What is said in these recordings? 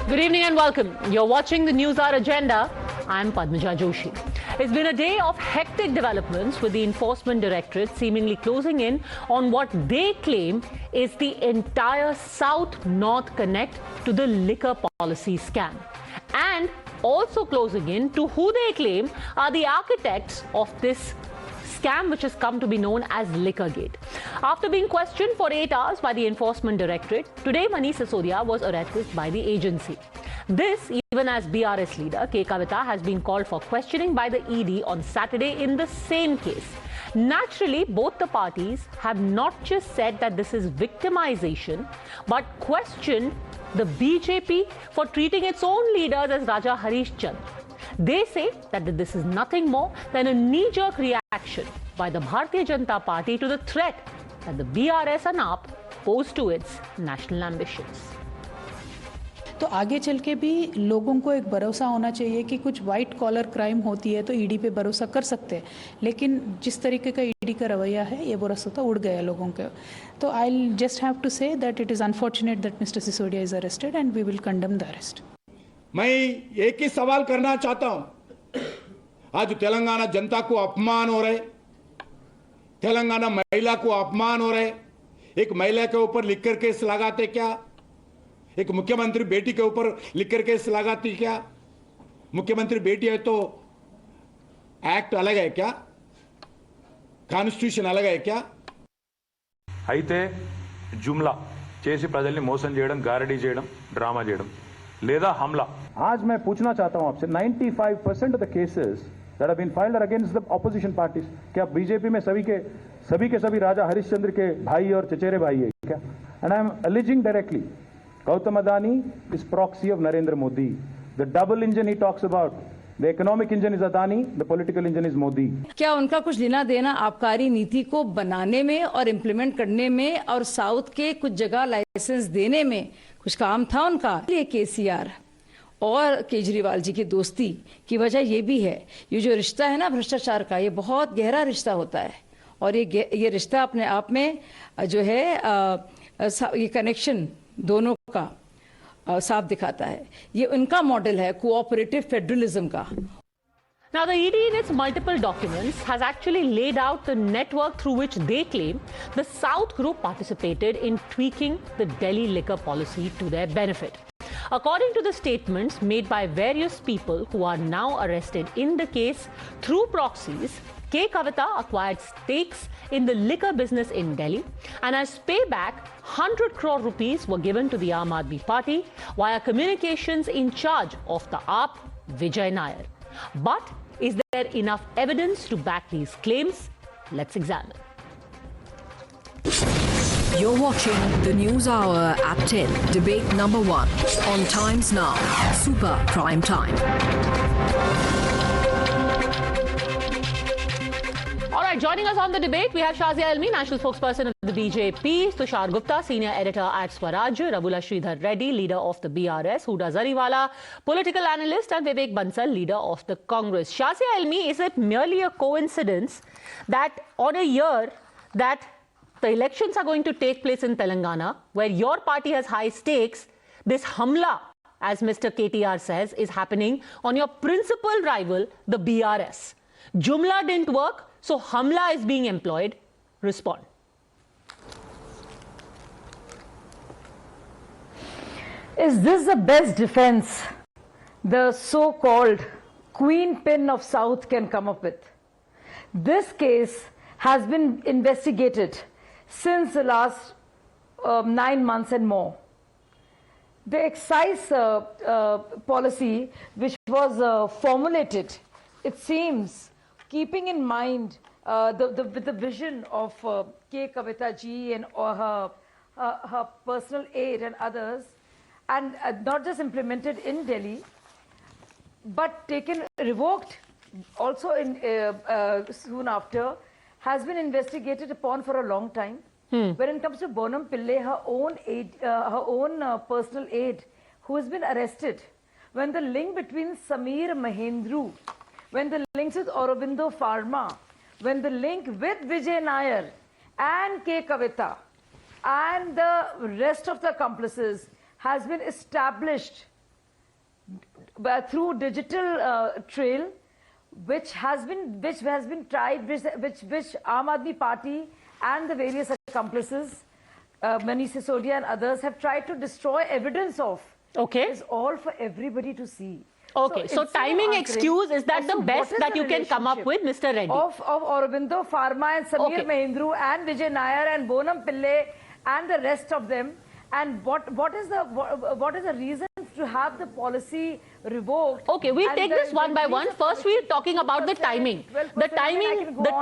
Good evening and welcome. You're watching the Newshour Agenda. I'm Padmaja Joshi. It's been a day of hectic developments with the Enforcement Directorate seemingly closing in on what they claim is the entire South-North connect to the liquor policy scam. And also closing in to who they claim are the architects of this scam, which has come to be known as Liquorgate. After being questioned for 8 hours by the Enforcement Directorate, today Manish Sisodia was arrested by the agency. This, even as BRS leader Kavitha has been called for questioning by the ED on Saturday in the same case. Naturally, both the parties have not just said that this is victimization, but questioned the BJP for treating its own leaders as Raja Harish Chandra. They say that this is nothing more than a knee-jerk reaction by the Bharatiya Janata Party to the threat that the BRS and UP pose to its national ambitions. तो आगे चल के भी लोगों को एक भरोसा होना चाहिए कि कुछ वाइट कॉलर क्राइम होती है तो ईडी पे भरोसा कर सकते हैं, लेकिन जिस तरीके का ईडी का रवैया है ये भरोसा तो उड़ गया लोगों का. तो I just have to say that it is unfortunate that mister Sisodia is arrested and we will condemn the arrest. मैं एक ही सवाल करना चाहता हूं. आज तेलंगाना जनता को अपमान हो रहे, तेलंगाना महिला को अपमान हो रहे. एक महिला के ऊपर लिखकर केस लगाते क्या? एक मुख्यमंत्री बेटी के ऊपर लिखकर केस लगाती क्या? मुख्यमंत्री बेटी है तो एक्ट अलग है क्या? కాన్స్టిట్యూషన్ అలాగే क्या? అయితే జుమ్లా చేసి ప్రజల్ని మోసం చేయడం, గారడీ చేయడం, డ్రామా చేయడం లేదా हमला. आज मैं पूछना चाहता हूं आपसे 95% of the cases that have been filed are against the opposition parties. क्या बीजेपी में सभी के सभी राजा हरिश्चंद्र के भाई और चचेरे भाई है क्या? And I am aliasing directly Gautam Adani is proxy of Narendra Modi. The double engine he talks about, the economic engine is Adani, the political engine is Modi. क्या उनका कुछ लेना देना आबकारी नीति को बनाने में और इम्प्लीमेंट करने में और साउथ के कुछ जगह लाइसेंस देने में कुछ काम था उनका? ये केसीआर और केजरीवाल जी की दोस्ती की वजह ये भी है, ये जो रिश्ता है ना भ्रष्टाचार का, ये बहुत गहरा रिश्ता होता है और ये रिश्ता अपने आप में जो है ये कनेक्शन दोनों का साफ दिखाता है. ये उनका मॉडल है कोऑपरेटिव फेडरलिज्म का. Now, the ED in its multiple documents has actually laid out the network through which they claim the South Group participated in tweaking the Delhi liquor policy to their benefit. According to the statements made by various people who are now arrested in the case through proxies, Kavitha acquired stakes in the liquor business in Delhi, and as payback, 100 crore rupees were given to the Aam Aadmi Party via communications in charge of the AAP, Vijay Nair. But is there enough evidence to back these claims? Let's examine. You're watching the News Hour at 10. Debate number 1 on Times Now. Super Prime Time. All right, joining us on the debate, we have Shazia Elmi, national spokesperson of the BJP, Tushar Gupta, senior editor at Swaraj, Rabula Sridhar Reddy, leader of the BRS, Huda Zariwala, political analyst, and Vivek Bansal, leader of the Congress. Shazia Elmi, is it merely a coincidence that on a year that the elections are going to take place in Telangana, where your party has high stakes, this hamla, as Mr. KTR says, is happening on your principal rival, the BRS? Jumla didn't work, so hamla is being employed. Respond. Is this the best defense the so-called queen pin of South can come up with? This case has been investigated since the last 9 months and more. The excise policy which was formulated, it seems, keeping in mind the vision of Kavitha ji and her personal aid and others, and not just implemented in Delhi, but revoked also in soon after, has been investigated upon for a long time. When it comes to Bonam Pillai, her own personal aide, who has been arrested, when the link between Sameer Mahendru, when the links with Aurobindo Pharma, when the link with Vijay Nair and Kavitha and the rest of the accomplices has been established through digital trail, which has been tried, which Aam Aadmi Party and the various accomplices, Manish Sisodia and others, have tried to destroy evidence of. Okay. Is all for everybody to see. Okay, so timing excuse, is that the best that you can come up with, Mr. Reddy? Of Aurobindo Pharma and Samir Mahindru and Vijay Nair and Bonam Pillai and the rest of them, and what is the reason to have the policy revoked? Okay, we'll take this one by one. First, we're talking about the timing. The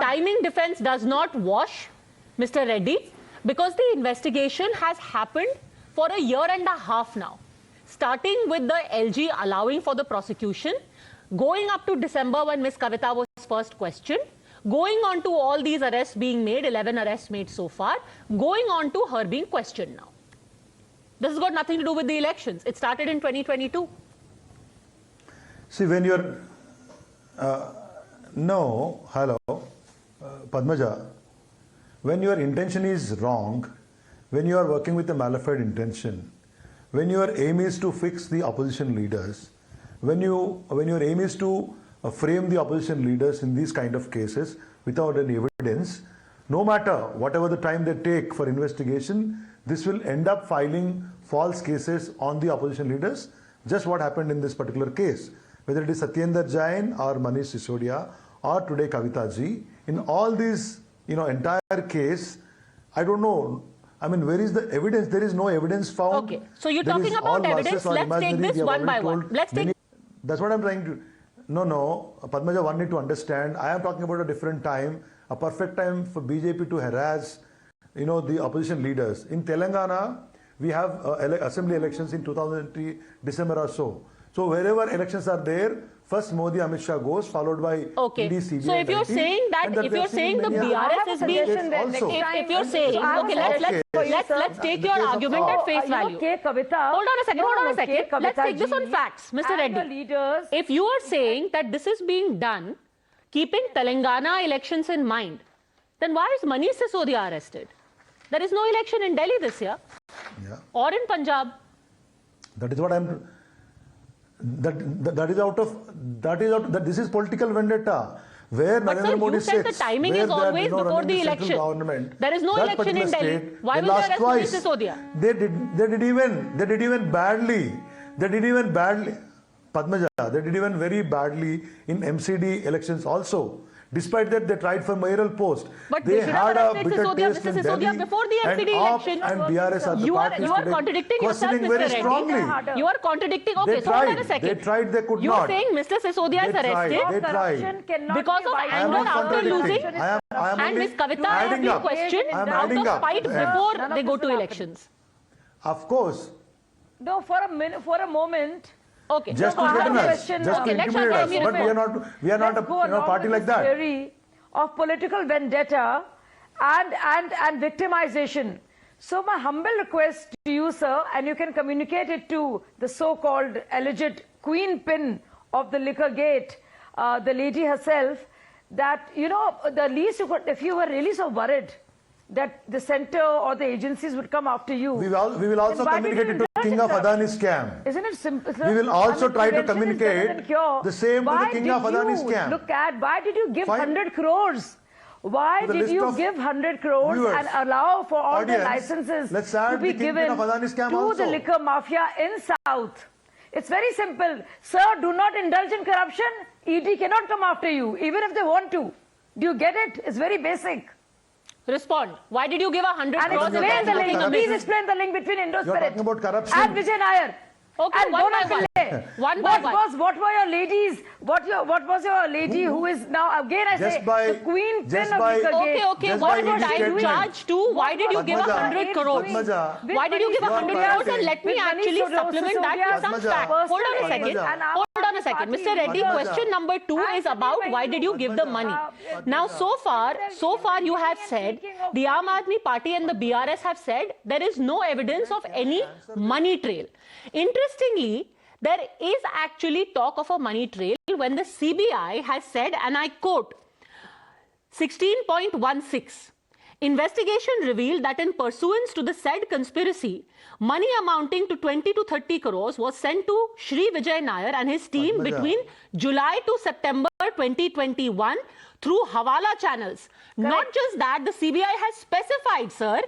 timing defense does not wash, Mr. Reddy, because the investigation has happened for a year and a half now. Starting with the LG allowing for the prosecution, going up to December when Ms. Kavitha was first questioned, going on to all these arrests being made, 11 arrests made so far, going on to her being questioned now. This has got nothing to do with the elections. It started in 2022. See, when you're... Padmaja, when your intention is wrong, when you are working with a malified intention, when your aim is to fix the opposition leaders, when your aim is to frame the opposition leaders in these kind of cases without any evidence, no matter whatever the time they take for investigation, this will end up filing false cases on the opposition leaders. Just what happened in this particular case, whether it is Satyendra Jain or Manish Sisodia or today Kavitha ji, in all these, entire case, I don't know. I mean, where is the evidence? There is no evidence found. Okay, so you're talking about evidence. Let's take this one by one. That's what I'm trying to... No, Padmaja, one need to understand. I am talking about a different time, a perfect time for BJP to harass, the opposition leaders. In Telangana, we have assembly elections in 2003, December or so. So wherever elections are there, first Modi, Amit Shah goes, followed by ED, CBI. So if you're saying that, if you're saying the BRS is being, if you're saying, let's take your argument at face value. Hold on a second. Let's take this on facts, Mr. Reddy. If you are saying that this is being done, keeping Telangana elections in mind, then why is Manish Sisodia arrested? There is no election in Delhi this year, or in Punjab. That is what I'm... This is political vendetta. Where Narendra Modi said the timing is always before the election. There is no election in Delhi. Why will they arrest Manish Sisodia? They did even badly. Padmaja, they did even very badly in MCD elections also. Despite that, they tried for mayoral post. But they had a bitter taste in Delhi, before the MCD election. And BRS are the parties you are contradicting yourself, Mr. very Reddy. strongly. You are contracting. Okay, so hold on a second. They tried, they could not. You are saying Mr. Sisodia is arrested because of anger after losing, and Ms. Kavitha has been questioned out of spite before they go to elections. Of course. No, for a moment. Okay. Just to threaten us, just to intimidate us. But we are not a party like that. Theory of political vendetta and victimization. So my humble request to you, sir, and you can communicate it to the so-called alleged queen pin of the liquor gate, the lady herself, that, the least you could, if you were really so worried that the center or the agencies would come after you. We will also communicate it to King of Adani scam. Isn't it simple? We will also try to communicate the same to the King of Adani scam. Look at, why did you give 100 crores? Why did you give 100 crores and allow for all the licenses to be given to the liquor mafia in South? It's very simple. Sir, do not indulge in corruption. ED cannot come after you, even if they want to. Do you get it? It's very basic. Respond. Why did you give 100 crores? And explain the link. Please explain the link between Indo-Spirit and Vijay Nair. Okay, and one by one. What were your ladies? What was your lady who is now again the queen pin of the gate? Okay. What did I charge to? Why did you give 100 crores? Why did you give 100 crores? And let me actually supplement that with some facts. Hold on a second. Mr. Reddy, question number 2 is about why did you give the money? Now, so far you have said, the Aam Aadmi Party and the BRS have said there is no evidence of any money trail. Interestingly, there is actually talk of a money trail when the CBI has said, and I quote, 16.16. Investigation revealed that in pursuance to the said conspiracy, money amounting to 20 to 30 crores was sent to Shri Vijay Nair and his team between July to September 2021 through Hawala channels. Correct. Not just that, the CBI has specified, sir,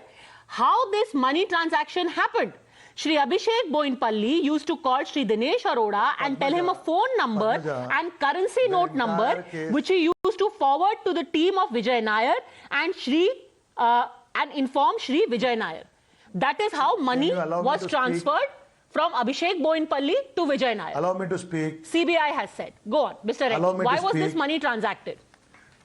how this money transaction happened. Shri Abhishek Boinpalli used to call Shri Dinesh Arora and tell him a phone number and currency note number, which he used to forward to the team of Vijay Nair and inform Shri Vijay Nair. That is how money was transferred from Abhishek Boinpalli to Vijay Nair. Allow me to speak. CBI has said. Go on, Mr. Reddy. Why was this money transacted?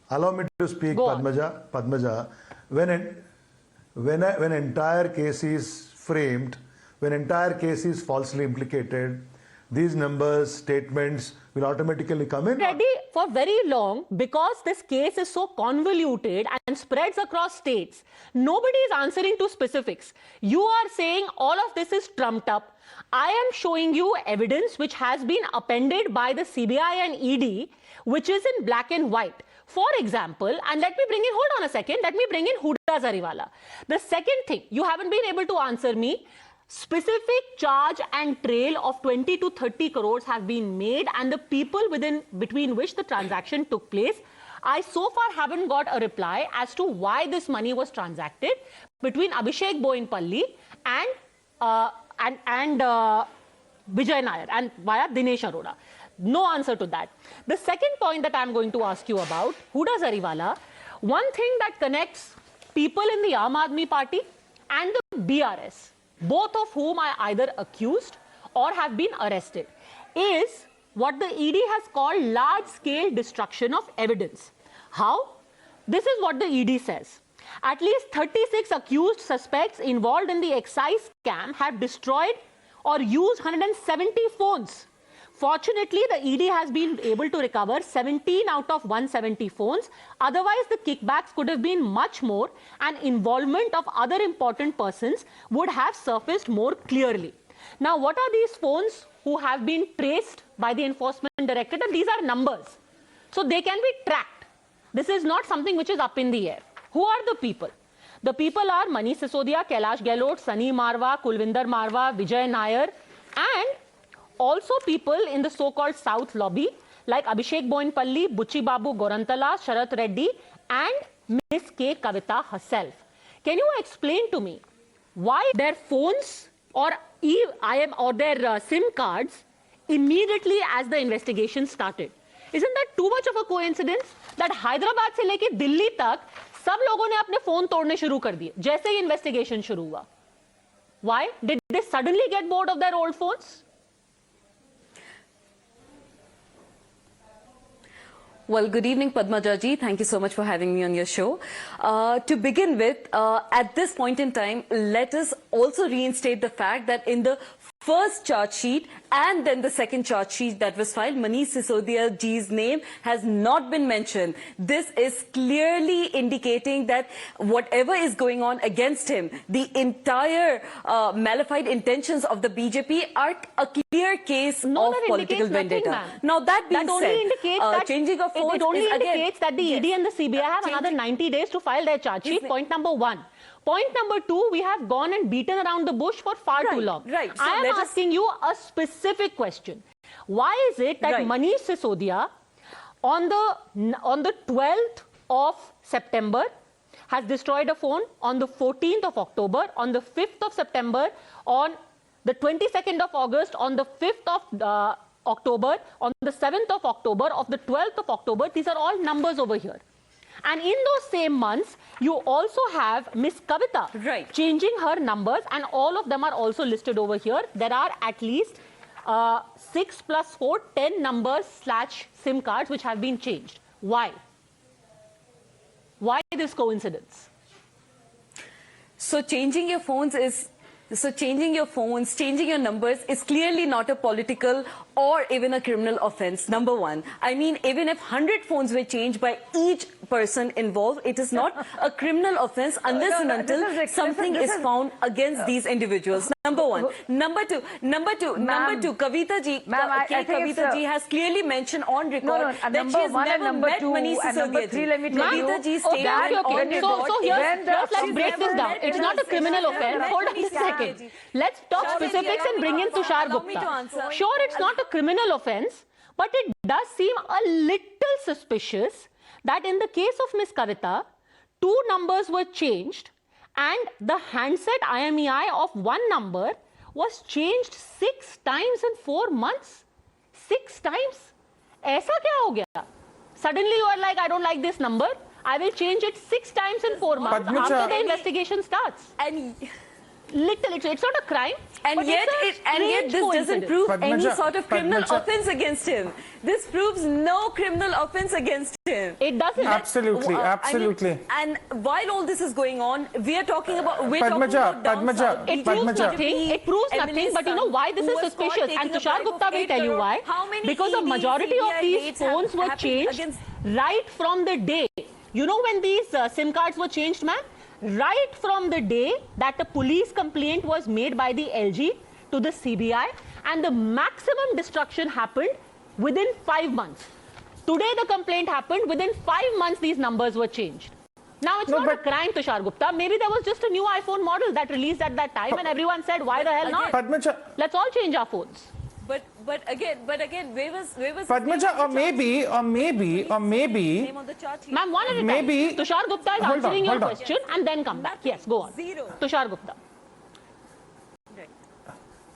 Allow me to speak, Padmaja. When an entire case is framed, when entire case is falsely implicated, these numbers, statements will automatically come in. Reddy, for very long, because this case is so convoluted and spreads across states, nobody is answering to specifics. You are saying all of this is trumped up. I am showing you evidence which has been appended by the CBI and ED, which is in black and white. For example, and let me bring in, hold on a second, let me bring in Huda Zariwala. The second thing, you haven't been able to answer me. Specific charge and trail of 20 to 30 crores have been made and the people between which the transaction took place. I so far haven't got a reply as to why this money was transacted between Abhishek Boinpalli and Vijay Nair and via Dinesh Arora. No answer to that. The second point that I'm going to ask you about, Huda Zariwala, one thing that connects people in the Aam Aadmi Party and the BRS, both of whom are either accused or have been arrested, is what the ED has called large-scale destruction of evidence. How? This is what the ED says. At least 36 accused suspects involved in the excise scam have destroyed or used 170 phones. Fortunately, the ED has been able to recover 17 out of 170 phones. Otherwise, the kickbacks could have been much more and involvement of other important persons would have surfaced more clearly. Now, what are these phones who have been traced by the Enforcement Directorate? And these are numbers. So they can be tracked. This is not something which is up in the air. Who are the people? The people are Manish Sisodia, Kailash Gehlot, Sunny Marwa, Kulvinder Marwa, Vijay Nair, and also people in the so-called South lobby like Abhishek Boinpalli, Buchi Babu Gorantala, Sharath Reddy and Miss K. Kavitha herself. Can you explain to me why their phones or their SIM cards immediately as the investigation started? Isn't that too much of a coincidence that Hyderabad से लेके दिल्ली तक सब लोगों ने अपने phone तोड़ने शुरू कर दिए जैसे ही इन्वेस्टिगेशन शुरू हुआ? Why? Did they suddenly get bored of their old phones? Well, good evening, Padmaja ji. Thank you so much for having me on your show. To begin with, at this point in time, let us also reinstate the fact that in the first charge sheet and then the second charge sheet that was filed, Manish Sisodia ji's name has not been mentioned. This is clearly indicating that whatever is going on against him, the entire malified intentions of the BJP are a clear case of political vendetta. Now that being said, changing of phones it only indicates that the ED and the CBI have another 90 days to file their charge sheet. Point number one. Point number two, we have gone and beaten around the bush for far too long. Right. So I am asking you a specific question. Why is it that Manish Sisodia on the 12th of September has destroyed a phone, on the 14th of October, on the 5th of September, on the 22nd of August, on the 5th of October, on the 7th of October, of the 12th of October? These are all numbers over here. And in those same months, you also have Miss Kavitha changing her numbers, and all of them are also listed over here. There are at least 6 plus 4, 10 numbers / SIM cards which have been changed. Why? Why this coincidence? So changing your phones, changing your numbers is clearly not a political or even a criminal offense, number one. I mean, even if 100 phones were changed by each person involved, it is not a criminal offense unless and until something is found against these individuals. Number one. Number two, Kavitha ji, Kavitha ji has clearly mentioned on record that she has never met Manish Sisodia ji. Let me tell you. Kavitha ji stated on record. So here's, let's break this down. It's not a criminal offense. Hold on a second. Let's talk specifics and bring in Tushar Gupta. Sure, it's not a criminal offense, but it does seem a little suspicious that in the case of Miss Kavitha, 2 numbers were changed and the handset IMEI of one number was changed 6 times in 4 months. 6 times? Aisa kya ho gaya? Suddenly you are like, I don't like this number. I will change it 6 times in 4 months after the investigation starts. And it's not a crime. And yet this doesn't prove any sort of criminal offense against him. This proves no criminal offense against him. It doesn't. Absolutely, absolutely. I mean, and while all this is going on, we're talking about Padmaja, it proves nothing. It proves nothing. But you know why this is suspicious? And Tushar Gupta will tell you why. Because the majority of these phones were changed right from the day. You know when these SIM cards were changed, ma'am? Right from the day that a police complaint was made by the LG to the CBI, and the maximum destruction happened within 5 months. Today the complaint happened, within 5 months these numbers were changed. Now it's not a crime, Tushar Gupta. Maybe there was just a new iPhone model that released at that time and everyone said, why the hell not? Padmaja, let's all change our phones. But again, where was Padmaja, or maybe. Ma'am, one at a time. Maybe. Tushar Gupta is answering your question and then come back. Yes, go on. Tushar Gupta.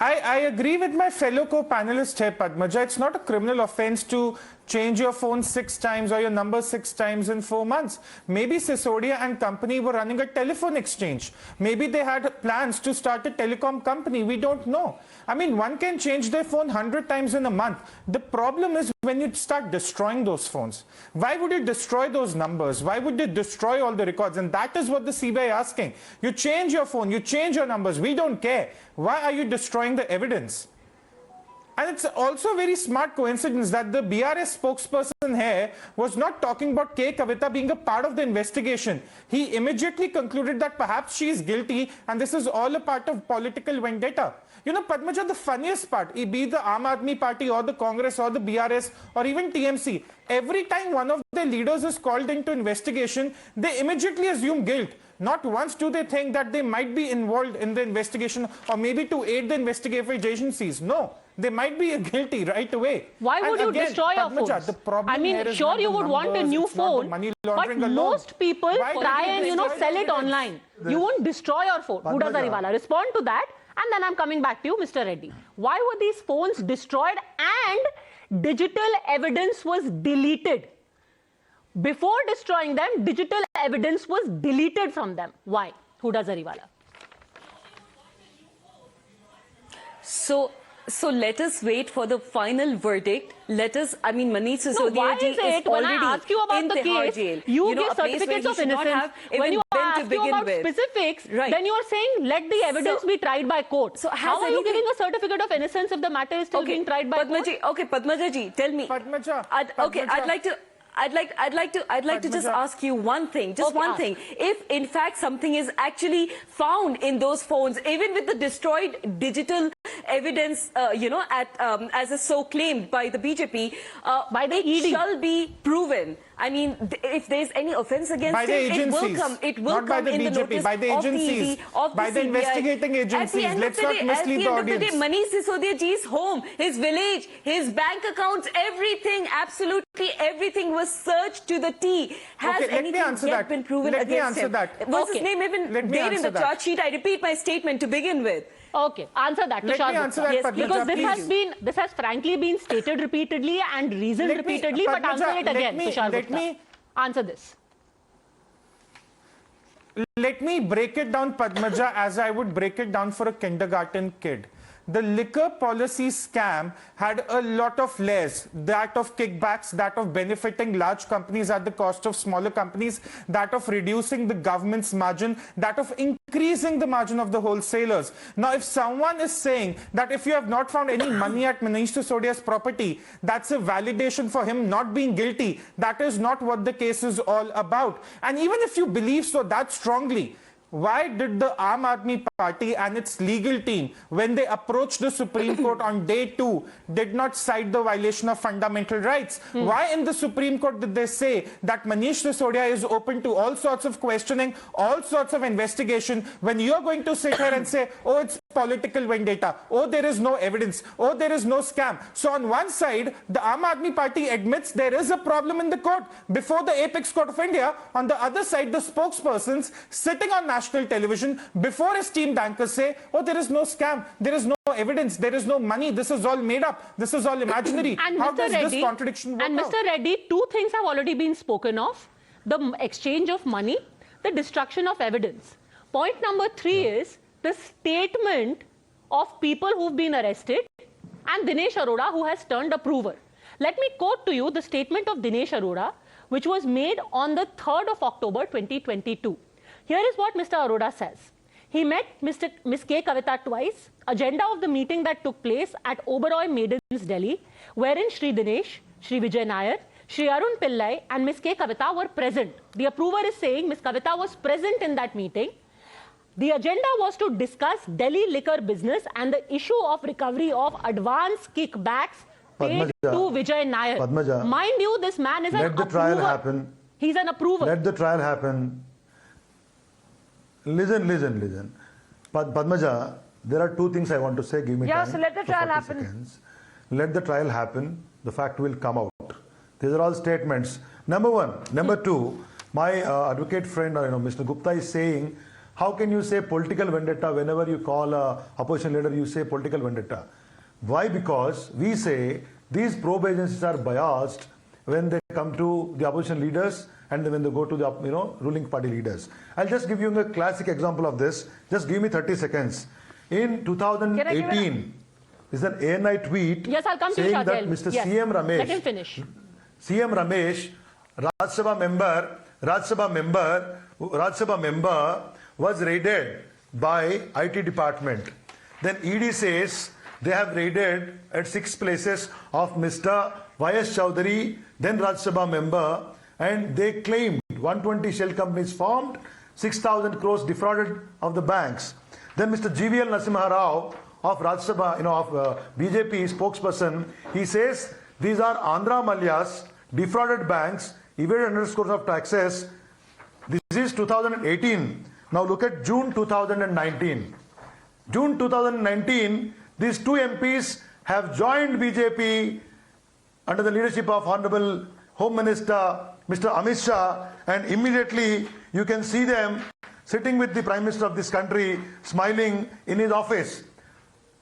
I agree with my fellow co-panelist here, Padmaja. It's not a criminal offense to change your phone 6 times or your number 6 times in 4 months. Maybe Sisodia and company were running a telephone exchange. Maybe they had plans to start a telecom company. We don't know. I mean, one can change their phone 100 times in a month. The problem is when you start destroying those phones. Why would you destroy those numbers? Why would you destroy all the records? And that is what the CBI is asking. You change your phone, you change your numbers. We don't care. Why are you destroying the evidence? And it's also a very smart coincidence that the BRS spokesperson here was not talking about Kavitha being a part of the investigation. He immediately concluded that perhaps she is guilty and this is all a part of political vendetta. You know, Padmaja, the funniest part, be it the Aam Aadmi Party or the Congress or the BRS or even TMC, every time one of their leaders is called into investigation, they immediately assume guilt. Not once do they think that they might be involved in the investigation or maybe to aid the investigative agencies. No, they might be guilty right away. Why would you destroy your phones? The problem I mean, sure you would want a new phone, but most people try and, sell it online. You won't destroy your phone. Huda Zariwala, respond to that. And then I'm coming back to you, Mr. Reddy. Why were these phones destroyed and digital evidence was deleted? Before destroying them, digital evidence was deleted from them. Why? Huda Zariwala. So let us wait for the final verdict. Manish Sisodia ji is when I ask you about in the Tihar case, jail. You give certificates of innocence. When you ask you about specifics, then you are saying let the evidence be tried by court. So how are you giving a certificate of innocence if the matter is still being tried by court? Okay, Padmaja ji, tell me. Padmaja. I'd like to just ask you one thing, one thing. If in fact something is actually found in those phones, even with the destroyed digital evidence, as is so claimed by the BJP, by the ED, shall be proven. I mean, if there's any offense against him, it will come in the notice by the agencies, of the by the CBI. investigating agencies. Let's not mislead the audience. At the end of the day, Manish Sisodia ji's home, his village, his bank accounts, everything, absolutely everything was searched to the T. Has anything yet been proven against him? Was his name even there in the charge sheet? I repeat my statement to begin with. Okay, answer that, Tushar Gupta. Yes, because this has frankly been stated repeatedly and reasoned repeatedly, but answer it again, Tushar Gupta. Answer this. Let me break it down, Padmaja, as I would break it down for a kindergarten kid. The liquor policy scam had a lot of layers, that of kickbacks, that of benefiting large companies at the cost of smaller companies, that of reducing the government's margin, that of increasing the margin of the wholesalers. Now, if someone is saying that if you have not found any money at Manish Sisodia's property, that's a validation for him not being guilty. That is not what the case is all about. And even if you believe so that strongly, why did the Aam Aadmi Party and its legal team, when they approached the Supreme Court on day 2, did not cite the violation of fundamental rights? Why in the Supreme Court did they say that Manish Sisodia is open to all sorts of questioning, all sorts of investigation, when you're going to sit here and say, oh, it's political vendetta, oh, there is no evidence, oh, there is no scam. So on one side, the Aam Aadmi Party admits there is a problem in the court before the Apex Court of India. On the other side, the spokespersons sitting on national television before esteemed anchors say, oh, there is no scam, there is no evidence, there is no money, this is all made up, this is all imaginary. And How Mr. does Reddy, this contradiction work and out? Mr. Reddy, two things have already been spoken of: the exchange of money, the destruction of evidence. Point number 3 is the statement of people who've been arrested and Dinesh Arora, who has turned approver. Let me quote to you the statement of Dinesh Arora, which was made on the 3rd of October 2022. Here is what Mr. Arora says. He met Ms. K. Kavitha twice. Agenda of the meeting that took place at Oberoi Maidens, Delhi, wherein Shri Dinesh, Shri Vijay Nair, Shri Arun Pillai and Ms. K. Kavitha were present. The approver is saying Ms. Kavitha was present in that meeting. The agenda was to discuss Delhi liquor business and the issue of recovery of advance kickbacks paid to Vijay Nair. Padmaja, mind you, this man is an approver. Let the trial happen. He's an approver. Let the trial happen. Listen. Padmaja, there are two things I want to say. Give me time. So let the trial happen. Seconds. Let the trial happen. The fact will come out. These are all statements. Number one. Number two, my advocate friend, Mr. Gupta is saying, how can you say political vendetta whenever you call a opposition leader, you say political vendetta? Why? Because we say these probe agencies are biased when they come to the opposition leaders and when they go to the ruling party leaders. I'll just give you a classic example of this. Just give me 30 seconds. In 2018, is an ANI tweet I'll come saying to that Mr. Yes. CM Ramesh, let him finish. CM Ramesh, Rajya Sabha member was raided by IT department. Then ED says they have raided at 6 places of Mr. Y.S. Chowdhury, then Rajya Sabha member, and they claimed 120 shell companies formed, 6,000 crores defrauded of the banks. Then Mr. GVL Narasimha Rao of Rajya Sabha, of BJP spokesperson, he says these are Andhra Malyas, defrauded banks, evaded underscores of taxes. This is 2018. Now look at June 2019. June 2019, these two MPs have joined BJP under the leadership of Honorable Home Minister Mr. Amit Shah, and immediately you can see them sitting with the Prime Minister of this country, smiling in his office.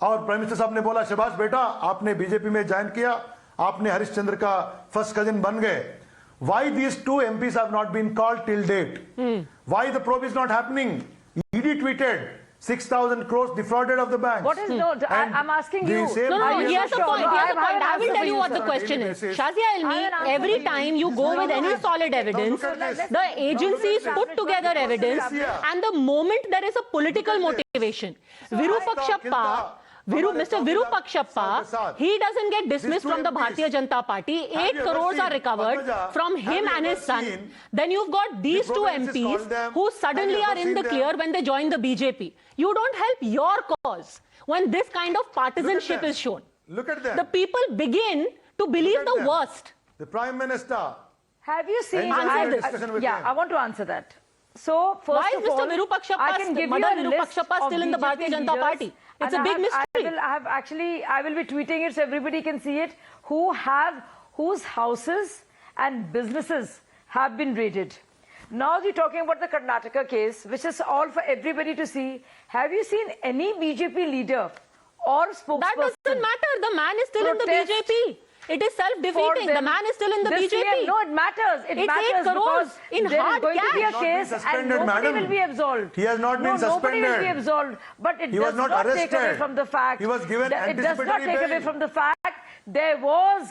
और prime minister साहब ने बोला, शाबाश बेटा, आपने BJP में join किया, आपने हरीश चंद्र का फर्स्ट कजिन बन गए. Why these two MPs have not been called till date? Why the probe is not happening? ED tweeted 6,000 crores defrauded of the banks. What is I'm asking you. No, here's the point. I will tell you what the question is. Shazia Ilmi, every time you go with any solid evidence, the agencies put together evidence, and the moment there is a political motivation, Mr. Virupakshappa, he doesn't get dismissed from the Bharatiya Janata Party. 8 crores are recovered from him and his son. Then you've got these two MPs who suddenly are in the clear when they join the BJP. You don't help your cause when this kind of partisanship is shown. Look at them. The people begin to believe the worst. The Prime Minister. Have you seen? I want to answer that. So, first why is of all, Mr. Virupakshappa, I can give you a list still in the Bharatiya Janata Party? It's a big mystery. I will be tweeting it so everybody can see it. Whose houses and businesses have been raided. Now you're talking about the Karnataka case, which is all for everybody to see. Have you seen any BJP leader or spokesperson? That doesn't matter. The man is still in the BJP. It is self-defeating. The man is still in the BJP. No, it matters. It matters because in there hard is going to be a case and nobody will be absolved. He has not been suspended. Nobody will be absolved. But it does not take away from the fact. He was given it does not take away from the fact there was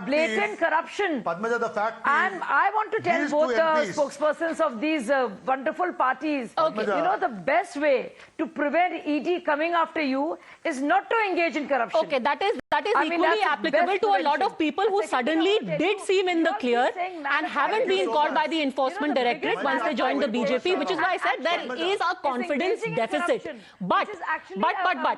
blatant corruption. Padmaja, the fact is, and I want to tell both the spokespersons of these wonderful parties, the best way to prevent ED coming after you is not to engage in corruption. Okay, that is that is equally applicable to a lot of people who suddenly did seem in the clear and haven't been called by the enforcement directorate once they joined the BJP, which is why I said there is a confidence deficit. But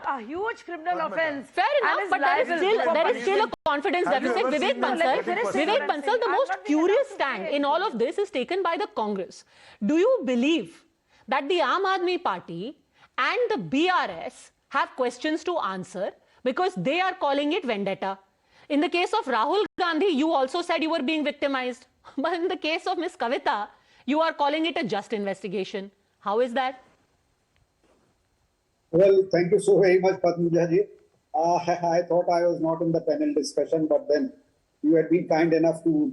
a huge criminal offence. Fair enough, but there is still a confidence deficit. Vivek Bansal, the most curious stand in all of this is taken by the Congress. Do you believe that the Aam Aadmi Party and the BRS have questions to answer because they are calling it vendetta? In the case of Rahul Gandhi, you also said you were being victimized. But in the case of Ms. Kavitha, you are calling it a just investigation. How is that? Well, thank you so very much, Padmaja ji. I thought I was not in the panel discussion, but then you had been kind enough to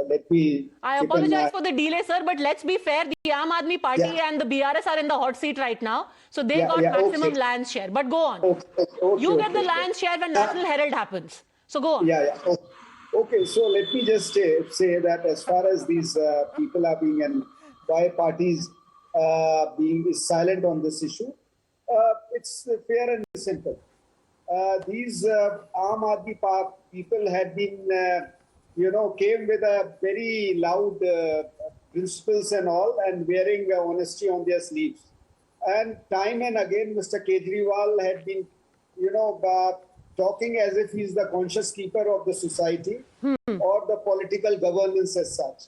let me... I apologize for the delay, sir, but let's be fair. The Aam Aadmi Party and the BRS are in the hot seat right now. So they got maximum lion's share. But go on. You get the lion's share when National Herald happens. So go on. Okay, so let me just say that as far as these people are being and why parties being silent on this issue, it's fair and simple. These Aam Aadmi people had been, came with a very loud principles and all, and wearing honesty on their sleeves. And time and again, Mr. Kejriwal had been, talking as if he's the conscious keeper of the society or the political governance as such.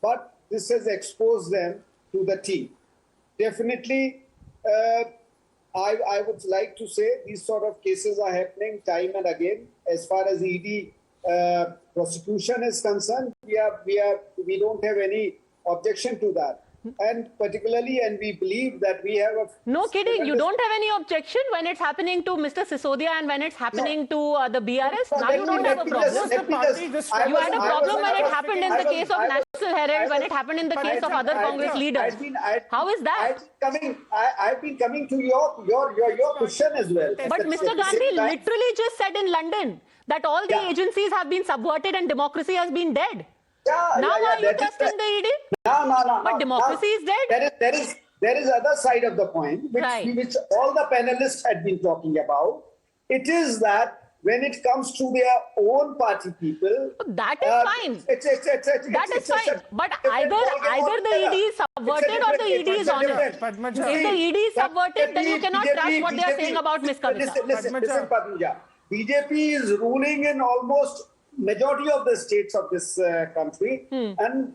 But this has exposed them to the T. Definitely, I would like to say these sort of cases are happening time and again. As far as ED prosecution is concerned, we don't have any objection to that. And particularly, and we believe that we have a... No kidding, you don't have any objection when it's happening to Mr. Sisodia and when it's happening to the BRS? Now you don't have a problem. You had a problem when it happened in the case of National Herald, when it happened in the case of other Congress leaders. How is that? I've been coming to your question as well. But Mr. Gandhi literally just said in London that all the agencies have been subverted and democracy has been dead. Now are you trusting the ED? No. But democracy is dead. There is other side of the point, which all the panelists had been talking about. It is that when it comes to their own party people, that is fine. That is fine. But either the ED is subverted or the ED is honest. If the ED is subverted, then you cannot trust what they are saying about Ms. Kavitha. Listen, Padmaja. BJP is ruling in almost majority of the states of this country, and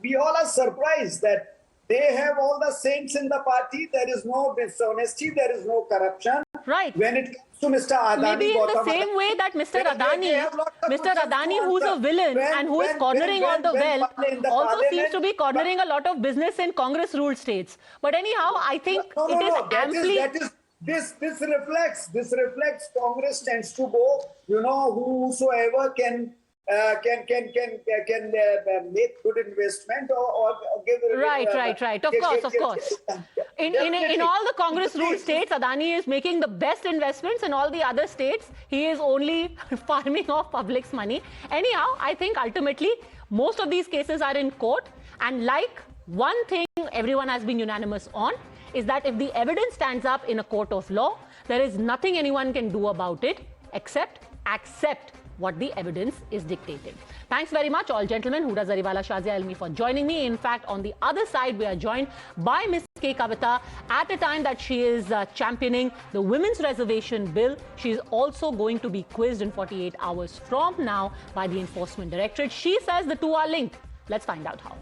we all are surprised that they have all the saints in the party. There is no dishonesty, there is no corruption. Right. When it comes to Mr. Adani, maybe in the same way that Mr. Adani, who's a villain and who is cornering all the wealth, also seems to be cornering a lot of business in Congress-ruled states. But anyhow, I think it is amply... This reflects Congress tends to go, whosoever can make good investment or give... Right. Of course. In all the Congress-ruled states, Adani is making the best investments. In all the other states, he is only farming off public's money. Anyhow, I think ultimately, most of these cases are in court. And like one thing everyone has been unanimous on, is that if the evidence stands up in a court of law, there is nothing anyone can do about it except accept what the evidence is dictated. Thanks very much, all gentlemen, Huda Zariwala, Shazia Elmi, for joining me. In fact, on the other side, we are joined by Ms. K. Kavitha at a time that she is championing the Women's Reservation Bill. She is also going to be quizzed in 48 hours from now by the Enforcement Directorate. She says the two are linked. Let's find out how.